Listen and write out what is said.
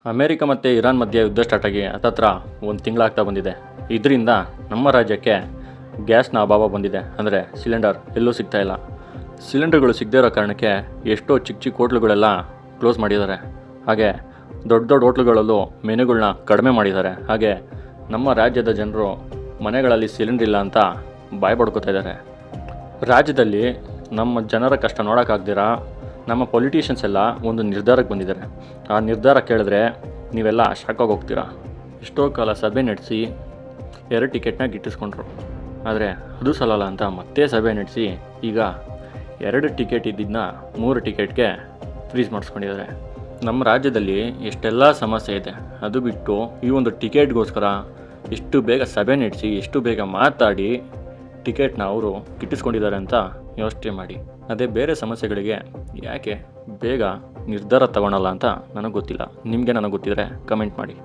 America ಮತ್ತು Iran ಮಧ್ಯೆ ಯುದ್ಧ ಸ್ಟಾರ್ಟ್ ಆಗಿ ಹತ್ತತ್ರ ಒಂದು ತಿಂಗಳಾಗ್ತಾ ಬಂದಿದೆ. ಇದರಿಂದ ನಮ್ಮ ರಾಜ್ಯಕ್ಕೆ ಗ್ಯಾಸ್ನ ಅಭಾವ ಬಂದಿದೆ. ಅಂದರೆ ಸಿಲಿಂಡರ್ ಎಲ್ಲೂ ಸಿಗ್ತಾ ಇಲ್ಲ. ಸಿಲಿಂಡರ್ಗಳು ಸಿಗದೇ ಇರೋ ಕಾರಣಕ್ಕೆ ಎಷ್ಟೋ ಚಿಕ್ಕ ಚಿಕ್ಕ ಹೋಟ್ಲುಗಳೆಲ್ಲ ಕ್ಲೋಸ್ ಮಾಡಿದ್ದಾರೆ. ಹಾಗೆ ದೊಡ್ಡ ದೊಡ್ಡ ಹೋಟ್ಲುಗಳಲ್ಲೂ ಮೆನುಗಳನ್ನ ಕಡಿಮೆ ಮಾಡಿದ್ದಾರೆ. ಹಾಗೆ ನಮ್ಮ ರಾಜ್ಯದ ಜನರು ಮನೆಗಳಲ್ಲಿ ಸಿಲಿಂಡರ್ ಇಲ್ಲ ಅಂತ ಬಾಯ್ ಪಡ್ಕೋತಾ ಇದ್ದಾರೆ. ರಾಜ್ಯದಲ್ಲಿ ನಮ್ಮ ಜನರ ಕಷ್ಟ ನೋಡೋಕ್ಕಾಗ್ದಿರ ನಮ್ಮ ಪೊಲಿಟಿಷಿಯನ್ಸ್ ಎಲ್ಲ ಒಂದು ನಿರ್ಧಾರಕ್ಕೆ ಬಂದಿದ್ದಾರೆ. ಆ ನಿರ್ಧಾರ ಕೇಳಿದ್ರೆ ನೀವೆಲ್ಲ ಶಾಕಾಗಿ ಹೋಗ್ತೀರಾ. ಎಷ್ಟೋ ಕಾಲ ಸಭೆ ನಡೆಸಿ 2 ಟಿಕೆಟ್ನ ಗಿಟ್ಟಿಸ್ಕೊಂಡ್ರು. ಆದರೆ ಅದು ಸಲ್ಲಲ್ಲ ಅಂತ ಮತ್ತೆ ಸಭೆ ನಡೆಸಿ ಈಗ 2 ಟಿಕೆಟ್ ಇದ್ದಿದ್ದನ್ನ 3 ಟಿಕೆಟ್ಗೆ ಫ್ರೀಸ್ ಮಾಡಿಸ್ಕೊಂಡಿದ್ದಾರೆ. ನಮ್ಮ ರಾಜ್ಯದಲ್ಲಿ ಎಷ್ಟೆಲ್ಲ ಸಮಸ್ಯೆ ಇದೆ. ಅದು ಬಿಟ್ಟು ಈ ಒಂದು ಟಿಕೆಟ್ಗೋಸ್ಕರ ಎಷ್ಟು ಬೇಗ ಸಭೆ ನಡೆಸಿ ಎಷ್ಟು ಬೇಗ ಮಾತಾಡಿ ಟಿಕೆಟ್ನ ಅವರು ಗಿಟ್ಟಿಸ್ಕೊಂಡಿದ್ದಾರೆ ಅಂತ ಯೋಚನೆ ಮಾಡಿ. ಅದೇ ಬೇರೆ ಸಮಸ್ಯೆಗಳಿಗೆ ಯಾಕೆ ಬೇಗ ನಿರ್ಧಾರ ತಗೊಳಲ್ಲ ಅಂತ ನನಗೆ ಗೊತ್ತಿಲ್ಲ. ನಿಮಗೆ ನನಗೆ ಗೊತ್ತಿದ್ರೆ ಕಮೆಂಟ್ ಮಾಡಿ.